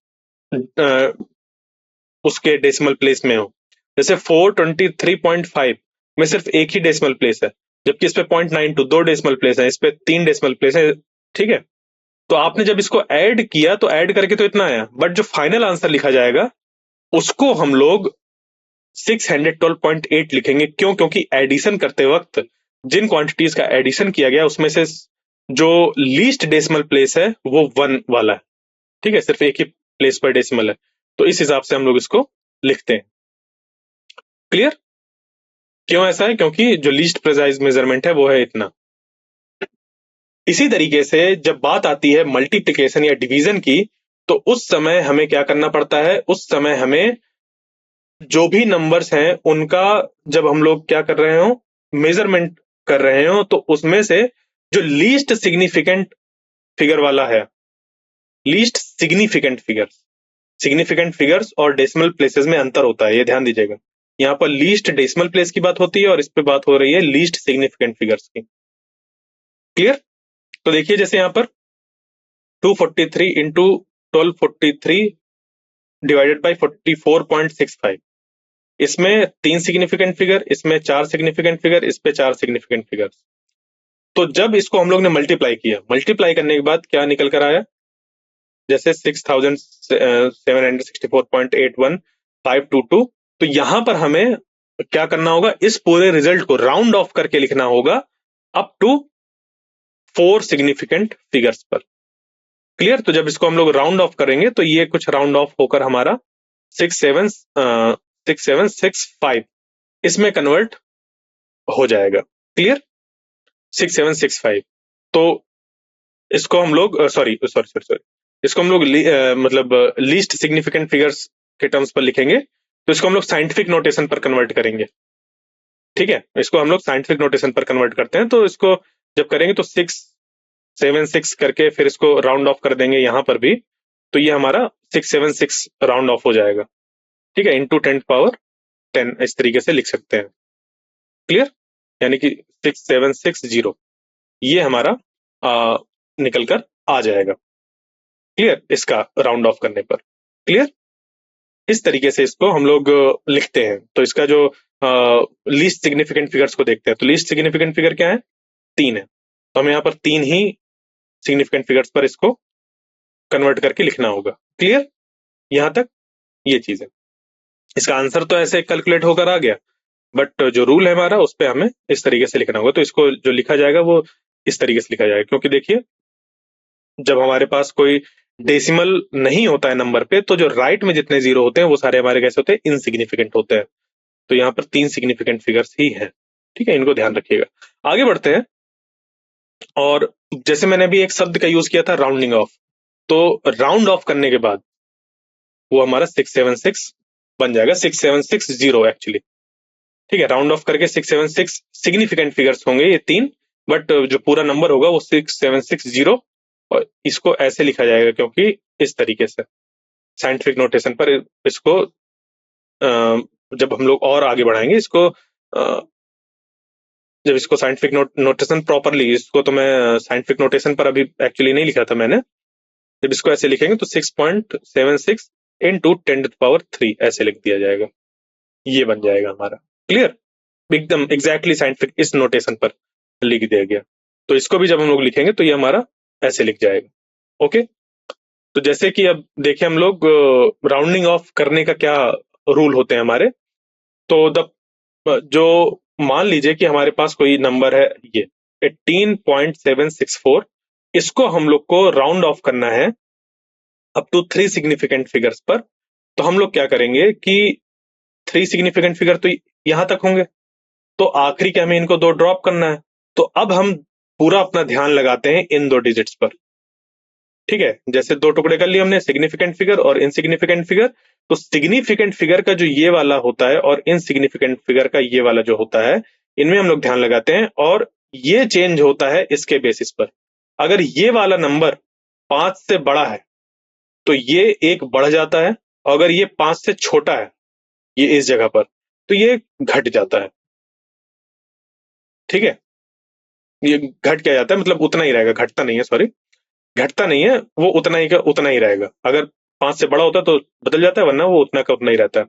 उसके डेसिमल प्लेस में हो। जैसे 423.5 में सिर्फ एक ही डेसिमल प्लेस है, जबकि इस पे 0.92 दो डेसिमल प्लेस है, इस पे 3 डेसिमल प्लेस है। ठीक है, तो आपने जब इसको ऐड किया तो ऐड करके तो इतना आया, बट जो फाइनल आंसर लिखा जाएगा उसको हम लोग 612.8 लिखेंगे। क्यों? क्योंकि एडिशन करते वक्त जिन क्वांटिटीज का एडिशन किया गया उसमें से जो लीस्ट डेसिमल प्लेस है वो 1 वाला है। ठीक है, सिर्फ एक ही प्लेस पर डेसिमल है, तो इस हिसाब से हम लोग इसको लिखते हैं। क्लियर? क्यों ऐसा है? क्योंकि जो लीस्ट प्रिसाइज मेजरमेंट है वो है इतना। इसी तरीके से जब बात आती है मल्टीप्लिकेशन या डिवीजन की, तो उस समय हमें क्या करना पड़ता है, उस समय हमें जो भी नंबर्स हैं उनका जब हम लोग क्या कर रहे हो, मेजरमेंट कर रहे हो, तो उसमें से जो लीस्ट सिग्निफिकेंट फिगर वाला है, लीस्ट सिग्निफिकेंट फिगर्स और डेसिमल प्लेसेस में अंतर होता है, ये ध्यान दीजिएगा। यहाँ पर लीस्ट डेसिमल प्लेस की बात होती है और इस पे बात हो रही है लीस्ट सिग्निफिकेंट फिगर्स की। क्लियर? तो देखिए जैसे यहाँ पर 243 इंटू 1243 डिवाइडेड बाई 44.65, इसमें 3 सिग्निफिकेंट फिगर, इसमें 4 सिग्निफिकेंट फिगर, इस पे 4 सिग्निफिकेंट फिगर। तो जब इसको हम लोग ने मल्टीप्लाई किया, मल्टीप्लाई करने के बाद क्या निकल कर आया, जैसे 6764.81522, तो यहां पर हमें क्या करना होगा, इस पूरे रिजल्ट को राउंड ऑफ करके लिखना होगा अप टू 4 सिग्निफिकेंट फिगर्स पर। क्लियर? तो जब इसको हम लोग राउंड ऑफ करेंगे तो ये कुछ राउंड ऑफ होकर हमारा 6765 इसमें कन्वर्ट हो जाएगा। क्लियर? 6765। तो इसको हम लोग सॉरी सॉरी सॉरी सॉरी इसको हम लोग मतलब लीस्ट सिग्निफिकेंट फिगर्स के टर्म्स पर लिखेंगे, तो इसको हम लोग साइंटिफिक नोटेशन पर कन्वर्ट करेंगे। ठीक है, इसको हम लोग साइंटिफिक नोटेशन पर कन्वर्ट करते हैं। तो इसको जब करेंगे तो 676 करके फिर इसको राउंड ऑफ कर देंगे यहां पर भी, तो ये हमारा 676 राउंड ऑफ हो जाएगा। ठीक है, इंटू 10⁻10 इस तरीके से लिख सकते हैं। क्लियर? यानी कि 6760 ये हमारा निकल कर आ जाएगा। क्लियर? इसका राउंड ऑफ करने पर। क्लियर? इस तरीके से इसको हम लोग लिखते हैं। तो इसका जो लीस्ट सिग्निफिकेंट फिगर्स को देखते हैं, तो लीस्ट सिग्निफिकेंट फिगर क्या है, 3 है। तो हमें यहाँ पर 3 ही सिग्निफिकेंट फिगर्स पर इसको कन्वर्ट करके लिखना होगा। क्लियर? यहां तक ये चीज है। इसका आंसर तो ऐसे कैलकुलेट होकर आ गया, बट जो रूल है हमारा उस पर हमें इस तरीके से लिखना होगा। तो इसको जो लिखा जाएगा वो इस तरीके से लिखा जाएगा, क्योंकि देखिए जब हमारे पास कोई डेसिमल नहीं होता है नंबर पे, तो जो राइट में जितने जीरो होते हैं वो सारे हमारे कैसे होते हैं, इनसिग्निफिकेंट होते हैं। तो यहाँ पर 3 सिग्निफिकेंट फिगर्स ही है। ठीक है, इनको ध्यान रखिएगा। आगे बढ़ते हैं। और जैसे मैंने अभी एक शब्द का यूज किया था, राउंडिंग ऑफ, तो राउंड ऑफ करने के बाद वो हमारा 676 बन जाएगा, 6760 एक्चुअली। ठीक है, राउंड ऑफ करके 676 सिग्निफिकेंट फिगर्स होंगे ये 3, बट जो पूरा नंबर होगा वो 6760, और इसको ऐसे लिखा जाएगा क्योंकि इस तरीके से साइंटिफिक नोटेशन पर इसको जब हम लोग और आगे बढ़ाएंगे इसको, जब इसको साइंटिफिक नोटेशन प्रॉपरली, इसको तो मैं साइंटिफिक नोटेशन पर अभी एक्चुअली नहीं लिखा था मैंने, जब इसको ऐसे लिखेंगे तो 6.76 इनटू 10⁻³ ऐसे लिख दिया जाएगा। ये बन जाएगा हमारा। क्लियर? एकदम एग्जैक्टली साइंटिफिक इस नोटेशन पर लिख दिया गया। तो इसको भी जब हम लोग लिखेंगे तो ये हमारा ऐसे लिख जाएगा। ओके, तो जैसे कि अब देखिए हम लोग राउंडिंग ऑफ करने का क्या रूल होते हैं हमारे। तो जो मान लीजिए कि हमारे पास कोई नंबर है ये 18.764, इसको हम लोग को राउंड ऑफ करना है अप टू 3 सिग्निफिकेंट फिगर्स पर। तो हम लोग क्या करेंगे कि 3 सिग्निफिकेंट फिगर तो यहां तक होंगे, तो आखिरी के हमें इनको 2 ड्रॉप करना है। तो अब हम पूरा अपना ध्यान लगाते हैं इन 2 डिजिट्स पर। ठीक है, जैसे 2 टुकड़े कर लिए हमने, सिग्निफिकेंट फिगर और इनसिग्निफिकेंट फिगर। तो सिग्निफिकेंट फिगर का जो ये वाला होता है और इनसिग्निफिकेंट फिगर का ये वाला जो होता है, इनमें हम लोग ध्यान लगाते हैं और ये चेंज होता है इसके बेसिस पर। अगर ये वाला नंबर 5 से बड़ा है तो ये एक बढ़ जाता है, और अगर ये 5 से छोटा है ये इस जगह पर, तो ये घट जाता है। ठीक है, ये घट क्या जाता है, मतलब उतना ही रहेगा, घटता नहीं है, सॉरी, घटता नहीं है, वो उतना ही का उतना ही रहेगा। अगर 5 से बड़ा होता है तो बदल जाता है, वरना वो उतना का उतना ही रहता है।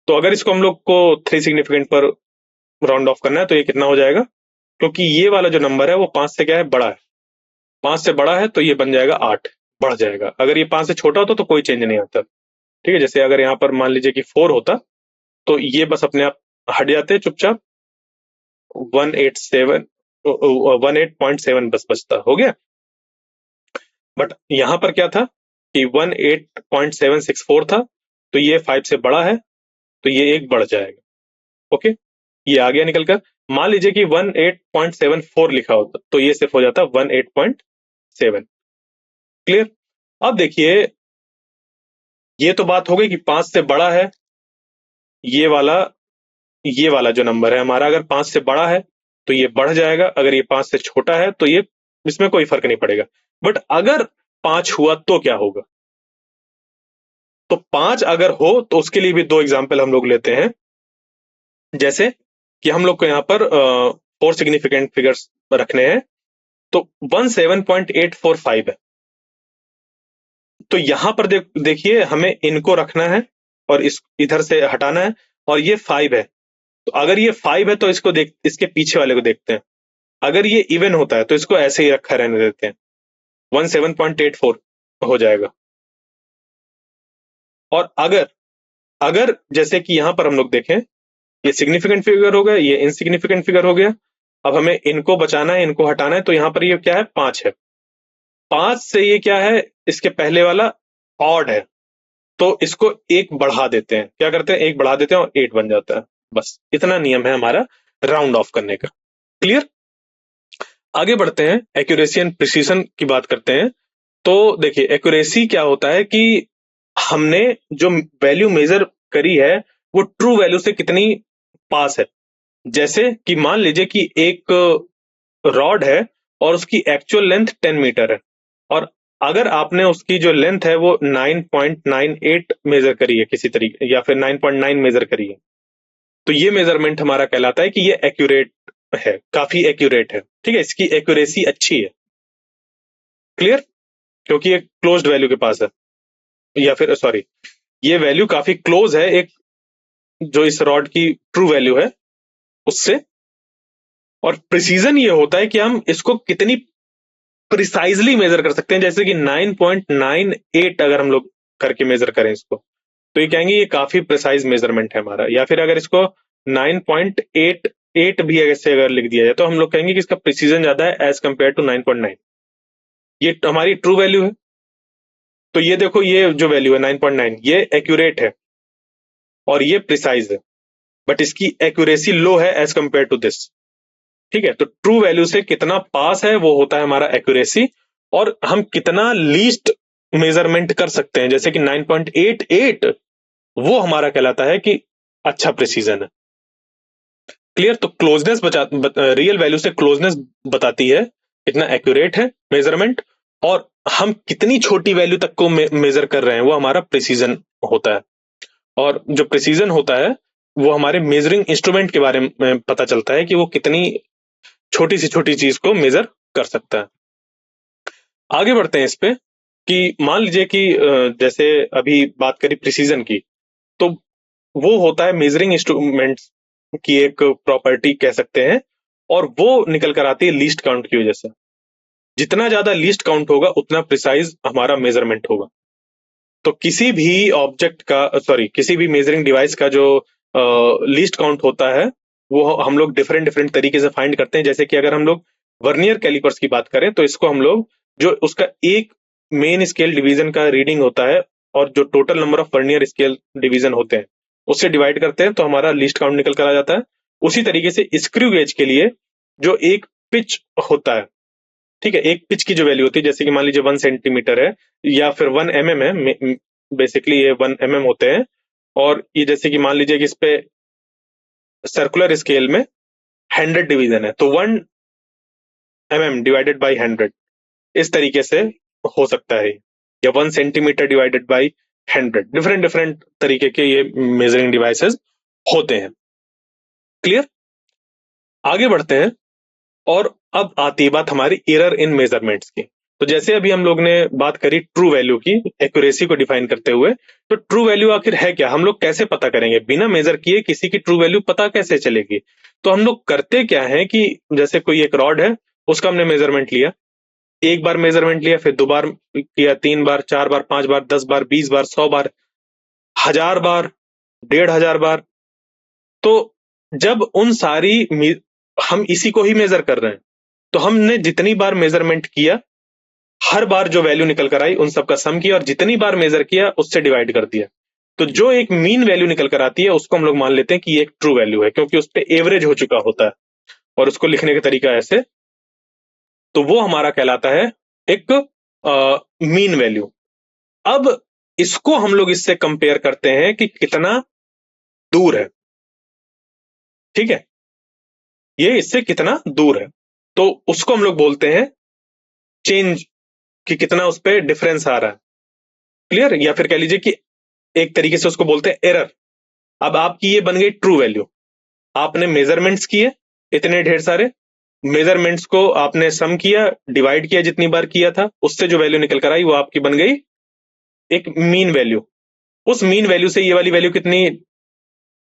तो अगर इसको हम लोग को 3 सिग्निफिकेंट पर राउंड ऑफ करना है तो ये कितना हो जाएगा, क्योंकि ये वाला जो नंबर है वो 5 से क्या है, बड़ा है। 5 से बड़ा है तो ये बन जाएगा 8, बढ़ जाएगा। अगर ये 5 से छोटा होता तो कोई चेंज नहीं आता। ठीक है, जैसे अगर यहाँ पर मान लीजिए कि 4 होता तो ये बस अपने आप हट जाते चुपचाप, 187 18.7 बस बचता, हो गया। बट यहां पर क्या था कि 18.764 था, तो ये 5 से बड़ा है तो ये एक बढ़ जाएगा। ओके, ये आ गया निकल कर। मान लीजिए कि 18.74 लिखा होता तो ये सिर्फ हो जाता 18.7। क्लियर? अब देखिए, ये तो बात हो गई कि 5 से बड़ा है ये वाला, ये वाला जो नंबर है हमारा, अगर 5 से बड़ा है तो ये बढ़ जाएगा, अगर ये 5 से छोटा है तो ये, इसमें कोई फर्क नहीं पड़ेगा। बट अगर 5 हुआ तो क्या होगा? तो 5 अगर हो तो उसके लिए भी 2 एग्जाम्पल हम लोग लेते हैं। जैसे कि हम लोग को यहाँ पर 4 सिग्निफिकेंट फिगर्स रखने हैं, तो 17.845 है। तो यहां पर देखिए हमें इनको रखना है और इस इधर से हटाना है, और ये 5 है। तो अगर ये 5 है तो इसको इसके पीछे वाले को देखते हैं। अगर ये इवन होता है तो इसको ऐसे ही रखा रहने देते हैं, 17.84 हो जाएगा। और अगर अगर जैसे कि यहां पर हम लोग देखें, ये सिग्निफिकेंट फिगर हो गया, ये इनसिग्निफिकेंट फिगर हो गया। अब हमें इनको बचाना है, इनको हटाना है, तो यहाँ पर ये क्या है, 5 है। 5 से ये क्या है, इसके पहले वाला ऑड है, तो इसको एक बढ़ा देते हैं। क्या करते हैं, एक बढ़ा देते हैं और 8 बन जाता है। बस इतना नियम है हमारा राउंड ऑफ करने का। क्लियर? आगे बढ़ते हैं, एक्यूरेसी एंड प्रिसीजन की बात करते हैं। तो देखिए, एक्यूरेसी क्या होता है कि हमने जो वैल्यू मेजर करी है वो ट्रू वैल्यू से कितनी पास है। जैसे कि मान लीजिए कि एक रॉड है और उसकी एक्चुअल लेंथ 10 मीटर है, और अगर आपने उसकी जो लेंथ है वो 9.98 मेजर करी है किसी तरीके, या फिर 9.9 मेजर करी है, तो ये मेजरमेंट हमारा कहलाता है कि ये एक्यूरेट है, काफी एक्यूरेट है। ठीक है, इसकी एक्यूरेसी अच्छी है। क्लियर? क्योंकि ये क्लोज्ड वैल्यू के पास है, या फिर सॉरी, ये वैल्यू काफी क्लोज है एक जो इस रॉड की ट्रू वैल्यू है उससे। और प्रिसीजन ये होता है कि हम इसको कितनी प्रिसाइजली मेजर कर सकते हैं। जैसे कि 9.98 अगर हम लोग करके मेजर करें इसको, तो ये कहेंगे ये काफी प्रिसाइज मेजरमेंट है हमारा। या फिर अगर इसको 9.88 भी ऐसे अगर लिख दिया जाए तो हम लोग कहेंगे कि इसका प्रिसीजन ज्यादा है एज कंपेयर टू 9.9। ये हमारी ट्रू वैल्यू है। तो ये देखो, ये जो वैल्यू है 9.9 ये एक्यूरेट है और ये प्रिसाइज है, बट इसकी एक्यूरेसी लो है एज कंपेयर टू दिस। ठीक है, तो ट्रू वैल्यू से कितना पास है वो होता है हमारा एक्यूरेसी, और हम कितना लीस्ट मेजरमेंट कर सकते हैं, जैसे कि 9.88, वो हमारा कहलाता है कि अच्छा प्रिसीजन है। क्लियर? तो क्लोजनेस रियल वैल्यू से क्लोजनेस बताती है कितना एक्यूरेट है मेजरमेंट, और हम कितनी छोटी वैल्यू तक को मेजर कर रहे हैं वो हमारा प्रिसीजन होता है। और जो प्रिसीजन होता है वो हमारे मेजरिंग इंस्ट्रूमेंट के बारे में पता चलता है कि वो कितनी छोटी सी छोटी चीज को मेजर कर सकता है। आगे बढ़ते हैं इस पे। कि मान लीजिए कि जैसे अभी बात करी प्रिसीजन की, तो वो होता है मेजरिंग इंस्ट्रूमेंट्स की एक प्रॉपर्टी कह सकते हैं, और वो निकल कर आती है लीस्ट काउंट की वजह से। जितना ज्यादा लीस्ट काउंट होगा उतना प्रिसाइज हमारा मेजरमेंट होगा। तो किसी भी ऑब्जेक्ट का, सॉरी, किसी भी मेजरिंग डिवाइस का जो लीस्ट काउंट होता है, वो हम लोग डिफरेंट डिफरेंट तरीके से फाइंड करते हैं। जैसे कि अगर हम लोग वर्नियर कैलिपर्स की बात करें, तो इसको हम लोग, जो उसका एक मेन स्केल डिवीजन का रीडिंग होता है और जो total number of vernier scale division होते हैं उससे डिवाइड करते हैं, तो हमारा लीस्ट काउंट निकल कर आ जाता है। उसी तरीके से स्क्रू गेज के लिए जो एक पिच होता है, ठीक है, एक पिच की जो वैल्यू होती है, जैसे कि मान लीजिए 1 सेंटीमीटर है या फिर 1 mm है, बेसिकली ये 1 mm होते हैं। और ये जैसे कि मान लीजिए कि इस पे सर्कुलर स्केल में 100 डिवीजन है, तो 1 mm डिवाइडेड बाई 100, इस तरीके से हो सकता है। या 1 centimetre divided by 100, different different तरीके के ये मेजरिंग डिवाइसेस होते हैं। क्लियर? आगे बढ़ते हैं। और अब आती है बात हमारी एरर इन मेजरमेंट्स की। तो जैसे अभी हम लोग ने बात करी ट्रू वैल्यू की, एक्यूरेसी को डिफाइन करते हुए, तो ट्रू वैल्यू आखिर है क्या, हम लोग कैसे पता करेंगे, बिना मेजर किए किसी की ट्रू वैल्यू पता कैसे चलेगी? तो हम लोग करते क्या है कि जैसे कोई एक रॉड है, उसका हमने मेजरमेंट लिया, एक बार मेजरमेंट लिया, फिर 2 बार किया, 3 बार, 4 बार, 5 बार, 10 बार, 20 बार, 100 बार, 1000 बार, 1500 बार। तो जब उन सारी हम इसी को ही मेजर कर रहे हैं, तो हमने जितनी बार मेजरमेंट किया, हर बार जो वैल्यू निकल कर आई उन सबका सम किया, और जितनी बार मेजर किया उससे डिवाइड कर दिया। तो जो एक मीन वैल्यू निकल कर आती है उसको हम लोग मान लेते हैं कि ये एक ट्रू वैल्यू है, क्योंकि उस पर एवरेज हो चुका होता है। और उसको लिखने का तरीका ऐसे, तो वो हमारा कहलाता है एक मीन वैल्यू। अब इसको हम लोग इससे कंपेयर करते हैं कि कितना दूर है, ठीक है, ये इससे कितना दूर है, तो उसको हम लोग बोलते हैं चेंज, कि कितना उस पर डिफरेंस आ रहा है। क्लियर? या फिर कह लीजिए कि एक तरीके से उसको बोलते हैं एरर। अब आपकी ये बन गई ट्रू वैल्यू, आपने मेजरमेंट्स किए इतने ढेर सारे, मेजरमेंट्स को आपने सम किया, डिवाइड किया जितनी बार किया था, उससे जो वैल्यू निकल कर आई वो आपकी बन गई एक मीन वैल्यू। उस मीन वैल्यू से ये वाली वैल्यू कितनी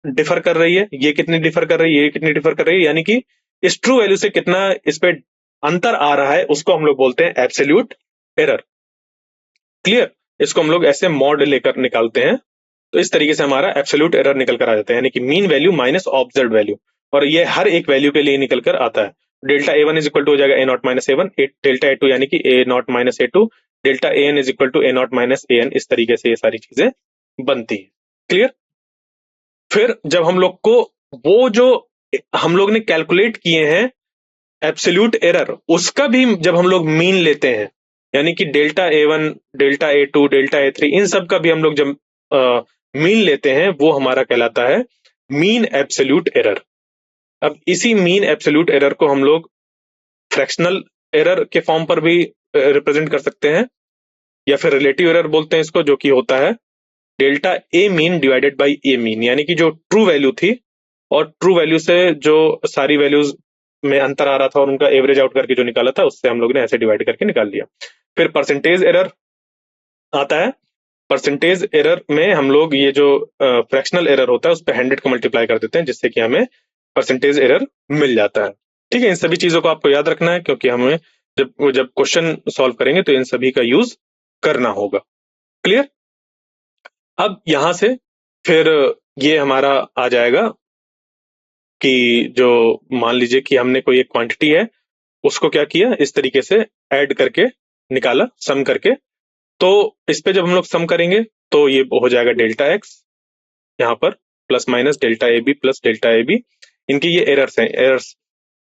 डिफर कर रही है, ये कितनी डिफर कर रही है, ये कितनी डिफर कर रही है, यानी कि इस ट्रू वैल्यू से कितना इस पे अंतर आ रहा है, उसको हम लोग बोलते हैं एब्सोल्यूट एरर। क्लियर? इसको हम लोग ऐसे मॉड लेकर निकालते हैं, तो इस तरीके से हमारा एब्सोल्यूट एरर निकल कर आ जाता है, यानी कि mean value minus observe value. और ये हर एक वैल्यू के लिए निकल कर आता है। Delta A one is equal to हो जाएगा A naught minus A one, delta A two यानी कि A naught minus A two, delta A N is equal to A naught minus A N. इस तरीके से ये सारी चीजें बनती है। क्लियर? फिर जब हम लोग को वो जो हम लोग ने कैलकुलेट किए हैं एब्सोल्यूट एरर, उसका भी जब हम लोग मीन लेते हैं, यानी कि delta A one, delta A two, delta A three, इन सब का भी हम लोग जब मीन लेते हैं, वो हमारा कहलाता है मीन एब्सोल्यूट एरर। अब इसी मीन एब्सोल्यूट एरर को हम लोग फ्रैक्शनल एरर के फॉर्म पर भी रिप्रेजेंट कर सकते हैं, या फिर रिलेटिव एरर बोलते हैं इसको, जो कि होता है delta A mean divided by A mean, यानी कि जो ट्रू वैल्यू थी और ट्रू वैल्यू से जो सारी वैल्यूज में अंतर आ रहा था और उनका एवरेज आउट करके जो निकाला था, उससे हम लोग ने ऐसे डिवाइड करके निकाल लिया। फिर परसेंटेज एरर आता है। परसेंटेज एरर में हम लोग ये जो फ्रैक्शनल एरर होता है उस पर 100 को मल्टीप्लाई कर देते हैं, जिससे कि हमें परसेंटेज एरर मिल जाता है। ठीक है, इन सभी चीजों को आपको याद रखना है, क्योंकि हमें जब जब क्वेश्चन सॉल्व करेंगे तो इन सभी का यूज करना होगा। क्लियर? अब यहां से फिर ये हमारा आ जाएगा कि जो मान लीजिए कि हमने कोई एक क्वांटिटी है, उसको क्या किया, इस तरीके से ऐड करके निकाला, सम करके। तो इस पे जब हम लोग सम करेंगे तो ये हो जाएगा डेल्टा एक्स यहाँ पर, plus minus delta A B plus delta A B. इनके ये एरर्स हैं, एरर्स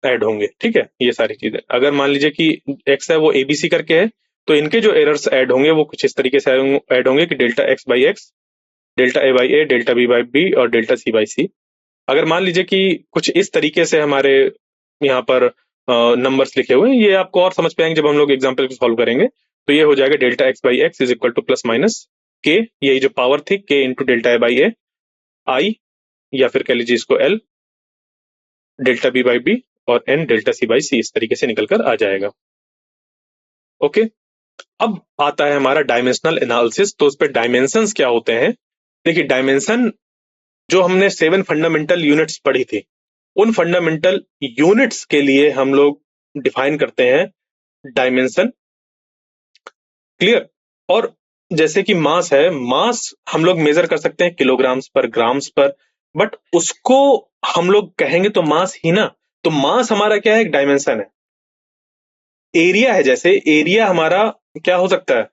ऐड होंगे। ठीक है, ये सारी चीजें, अगर मान लीजिए कि एक्स है वो एबीसी करके है, तो इनके जो एरर्स ऐड होंगे वो कुछ इस तरीके से ऐड होंगे कि delta X by X, delta A by A, delta B by B और डेल्टा सी बाई सी। अगर मान लीजिए कि कुछ इस तरीके से हमारे यहाँ पर नंबर्स लिखे हुए हैं, ये आपको और समझ पाएंगे जब हम लोग एग्जाम्पल को सॉल्व करेंगे। तो ये हो जाएगा delta X by X is equal to plus minus K, यही जो पावर थी K into delta A by A, I, या फिर कह लीजिए इसको L, delta B by B और N delta C by C, इस तरीके से निकल कर आ जाएगा। ओके, अब आता है हमारा डायमेंशनल एनालिसिस। तो उस पे डायमेंशंस क्या होते हैं? देखिए, डायमेंशन जो हमने 7 फंडामेंटल यूनिट्स पढ़ी थी, उन फंडामेंटल यूनिट्स के लिए हम लोग डिफाइन करते हैं डायमेंशन। क्लियर? और जैसे कि मास है, मास हम लोग मेजर कर सकते हैं किलोग्राम्स पर, ग्राम्स पर, बट उसको हम लोग कहेंगे तो मास ही ना। तो मास हमारा क्या है? एक डायमेंशन है। एरिया है, जैसे एरिया हमारा क्या हो सकता है?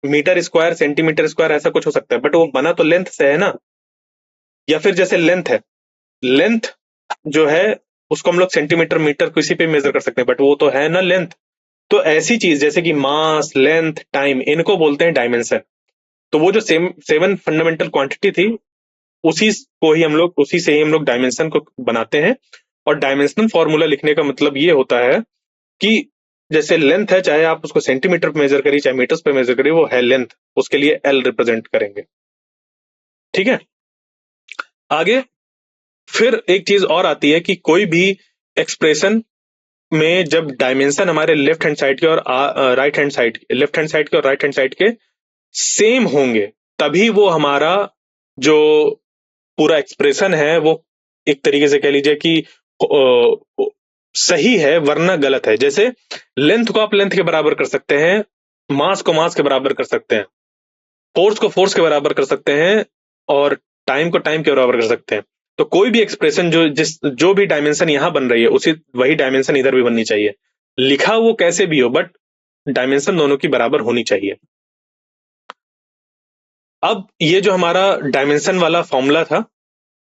मीटर स्क्वायर, सेंटीमीटर स्क्वायर, ऐसा कुछ हो सकता है, बट वो बना तो लेंथ से है ना। या फिर जैसे लेंथ है, लेंथ जो है उसको हम लोग सेंटीमीटर, मीटर किसी पे मेजर कर सकते हैं, बट वो तो है ना लेंथ। तो ऐसी चीज जैसे कि मास, लेंथ, टाइम, इनको बोलते हैं डायमेंशन। तो वो जो 7 फंडामेंटल क्वांटिटी थी, उसी से ही हम लोग डायमेंशन को बनाते हैं। और डायमेंशनल फॉर्मूला लिखने का मतलब ये होता है कि जैसे लेंथ है, चाहे आप उसको सेंटीमीटर पे मेजर करिए, चाहे मीटर्स पे मेजर करिए, वो है लेंथ, उसके लिए एल रिप्रेजेंट करेंगे। ठीक है? आगे फिर एक चीज और आती है कि कोई भी एक्सप्रेशन में जब डायमेंशन हमारे लेफ्ट हैंड साइड के और right hand side, left hand side के और राइट हैंड साइड के सेम होंगे, तभी वो हमारा जो पूरा एक्सप्रेशन है वो एक तरीके से कह लीजिए कि सही है, वरना गलत है। जैसे लेंथ को आप लेंथ के बराबर कर सकते हैं, मास को मास के बराबर कर सकते हैं, फोर्स को फोर्स के बराबर कर सकते हैं, और टाइम को टाइम के बराबर कर सकते हैं। तो कोई भी एक्सप्रेशन जो भी डायमेंशन यहां बन रही है, उसी वही डायमेंशन इधर भी बननी चाहिए। लिखा वो कैसे भी हो, बट डायमेंशन दोनों की बराबर होनी चाहिए। अब ये जो हमारा डायमेंशन वाला फॉर्मूला था,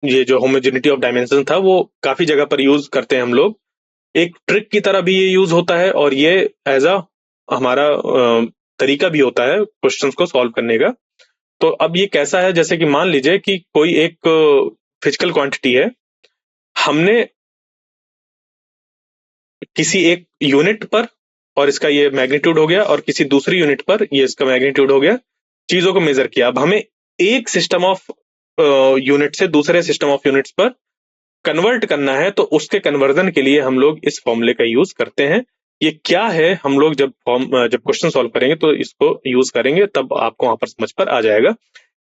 ये जो होमोजेनिटी ऑफ डायमेंशन था, वो काफी जगह पर यूज करते हैं हम लोग। एक ट्रिक की तरह भी ये यूज होता है, और ये एज अ हमारा तरीका भी होता है क्वेश्चंस को सॉल्व करने का। तो अब ये कैसा है? जैसे कि मान लीजिए कि कोई एक फिजिकल क्वांटिटी है, हमने किसी एक यूनिट पर, और इसका ये मैग्नीट्यूड हो गया, और किसी दूसरी यूनिट पर ये इसका मैग्नीट्यूड हो गया, चीजों को मेजर किया। अब हमें एक सिस्टम ऑफ यूनिट से दूसरे सिस्टम ऑफ यूनिट्स पर कन्वर्ट करना है, तो उसके कन्वर्जन के लिए हम लोग इस फॉर्मूले का यूज करते हैं। ये क्या है, हम लोग जब क्वेश्चन सॉल्व करेंगे तो इसको यूज करेंगे, तब आपको वहां पर समझ पर आ जाएगा।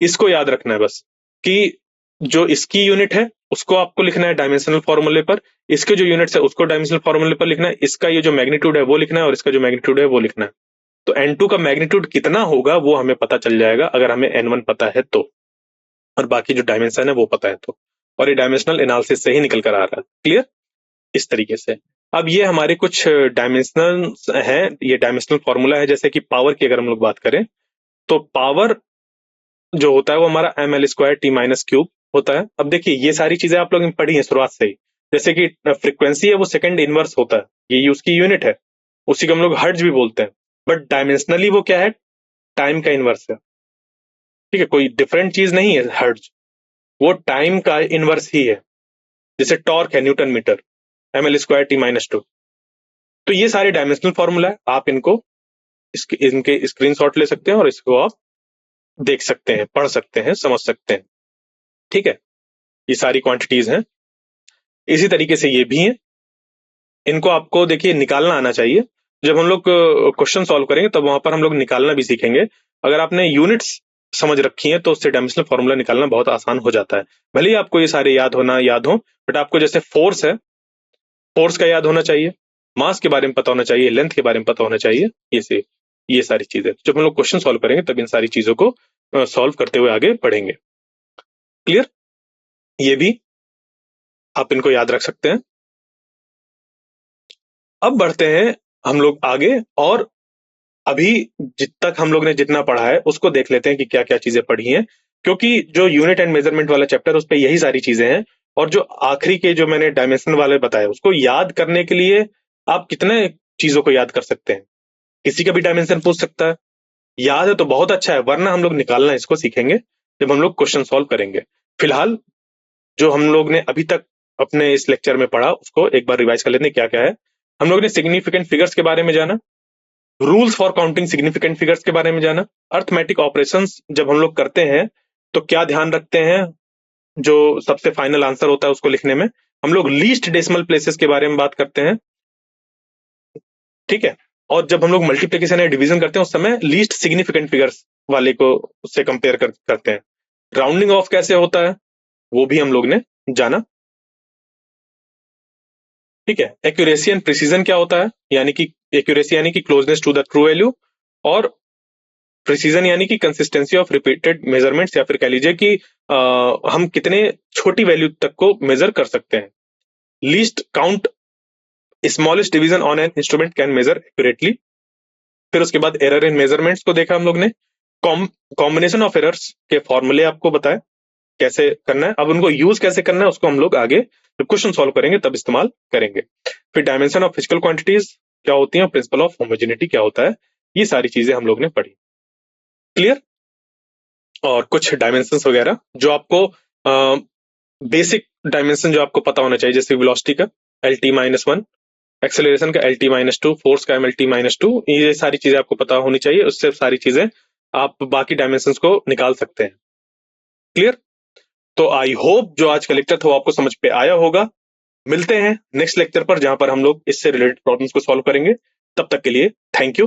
इसको याद रखना है बस, कि जो इसकी यूनिट है उसको आपको लिखना है डायमेंशनल फॉर्मूले पर, इसके जो यूनिट्स है उसको डायमेंशनल फॉर्मूले पर लिखना है, इसका ये जो मैग्नीट्यूड है वो लिखना है, और इसका जो मैग्नीट्यूड है वो लिखना है। तो N2 का मैग्नीट्यूड कितना होगा वो हमें पता चल जाएगा, अगर हमें N1 पता है तो, और बाकी जो डायमेंशन है वो पता है तो। और ये डायमेंशनल एनालिसिस से ही निकल कर आ रहा है। क्लियर? इस तरीके से। अब ये हमारे कुछ डायमेंशनल हैं, ये डायमेंशनल फॉर्मूला है। जैसे कि पावर की अगर हम लोग बात करें, तो पावर जो होता है वो हमारा ml² T-³ होता है। अब देखिए, ये सारी चीजें आप लोग ने पढ़ी हैं शुरुआत से ही। जैसे कि फ्रीक्वेंसी है वो सेकंड इनवर्स होता है, ये उसकी यूनिट है, उसी को हम लोग हर्ट्ज भी बोलते हैं। बट डायमेंशनली वो क्या है? टाइम का इनवर्स है। ठीक है, कोई डिफरेंट चीज नहीं है हर्ट्ज, वो टाइम का इनवर्स ही है। जैसे टॉर्क है, न्यूटन मीटर, ml²T-2। तो ये सारे डायमेंशनल फॉर्मूला है, आप इनके स्क्रीनशॉट ले सकते हैं, और इसको आप देख सकते हैं, पढ़ सकते हैं, समझ सकते हैं। ठीक है? ये सारी क्वांटिटीज हैं। इसी तरीके से ये भी हैं। इनको आपको देखिए निकालना आना चाहिए। जब हम लोग क्वेश्चन सॉल्व करेंगे तब वहां पर हम लोग निकालना भी सीखेंगे। अगर आपने यूनिट्स समझ रखी हैं तो उससे डायमेंशनल फॉर्मूला निकालना बहुत आसान हो जाता है। भले ही आपको ये सारे याद हो, बट आपको जैसे फोर्स है, फोर्स का याद होना चाहिए, मास के बारे में पता होना चाहिए, लेंथ के बारे में पता होना चाहिए। ये सारी चीजें जब हम लोग क्वेश्चन सॉल्व करेंगे तब इन सारी चीजों को सॉल्व करते हुए आगे बढ़ेंगे। क्लियर? ये भी आप इनको याद रख सकते हैं। अब बढ़ते हैं हम लोग आगे, और अभी तक हम लोग ने जितना पढ़ा है उसको देख लेते हैं कि क्या क्या चीजें पढ़ी हैं। क्योंकि जो यूनिट एंड मेजरमेंट वाला चैप्टर, उस पे यही सारी चीजें हैं। और जो आखिरी के जो मैंने डायमेंशन वाले बताए, उसको याद करने के लिए आप कितने चीजों को याद कर सकते हैं? किसी का भी डायमेंशन पूछ सकता है। याद है तो बहुत अच्छा है, वरना हम लोग निकालना इसको सीखेंगे जब हम लोग क्वेश्चन सॉल्व करेंगे। फिलहाल जो हम लोग ने अभी तक अपने इस लेक्चर में पढ़ा उसको एक बार रिवाइज कर लेते हैं, क्या क्या है। हम लोग ने सिग्निफिकेंट फिगर्स के बारे में जाना, rules for counting significant figures के बारे में जाना, अर्थमेटिक ऑपरेशंस जब हम लोग करते हैं तो क्या ध्यान रखते हैं, जो सबसे फाइनल आंसर होता है उसको लिखने में। हम लोग लीस्ट डेसिमल प्लेसेस के बारे में बात करते हैं। ठीक है? और जब हम लोग मल्टीप्लिकेशन या डिवीजन करते हैं उस समय लीस्ट सिग्निफिकेंट फिगर्स वाले को उससे कंपेयर करते हैं। राउंडिंग ऑफ कैसे होता है वो भी हम लोग ने जाना। ठीक है, एक्यूरेसी एंड प्रिसीजन क्या होता है, यानी कि एक्यूरेसी यानी कि closeness to the true value, और प्रिसीजन यानी कि कंसिस्टेंसी ऑफ रिपीटेड मेजरमेंट्स, या फिर कह लीजिए कि हम कितने छोटी वैल्यू तक को मेजर कर सकते हैं। Least count smallest division on an instrument can measure accurately. फिर उसके बाद एरर इन मेजरमेंट्स को देखा हम लोग ने। कॉम्बिनेशन ऑफ एरर्स के फॉर्मूले आपको बताए कैसे करना है। अब उनको यूज कैसे करना है उसको हम लोग आगे जब क्वेश्चन सॉल्व करेंगे तब इस्तेमाल करेंगे। फिर डायमेंशन ऑफ फिजिकल क्वांटिटीज क्या होती है, प्रिंसिपल ऑफ होमोजेनिटी क्या होता है, ये सारी चीजें हम लोग ने पढ़ी। क्लियर। और कुछ डायमेंशंस वगैरह जो आपको बेसिक डायमेंशन जो आपको पता होना चाहिए, जैसे वेलोसिटी का LT-1, एक्सेलरेशन का LT-2, फोर्स का MLT-2, ये सारी चीजें आपको पता होनी चाहिए। उससे सारी चीजें आप बाकी डायमेंशंस को निकाल सकते हैं। क्लियर। तो आई होप जो आज का लेक्चर था वो आपको समझ पे आया होगा। मिलते हैं नेक्स्ट लेक्चर पर जहां पर हम लोग इससे रिलेटेड प्रॉब्लम्स को सॉल्व करेंगे। तब तक के लिए थैंक यू।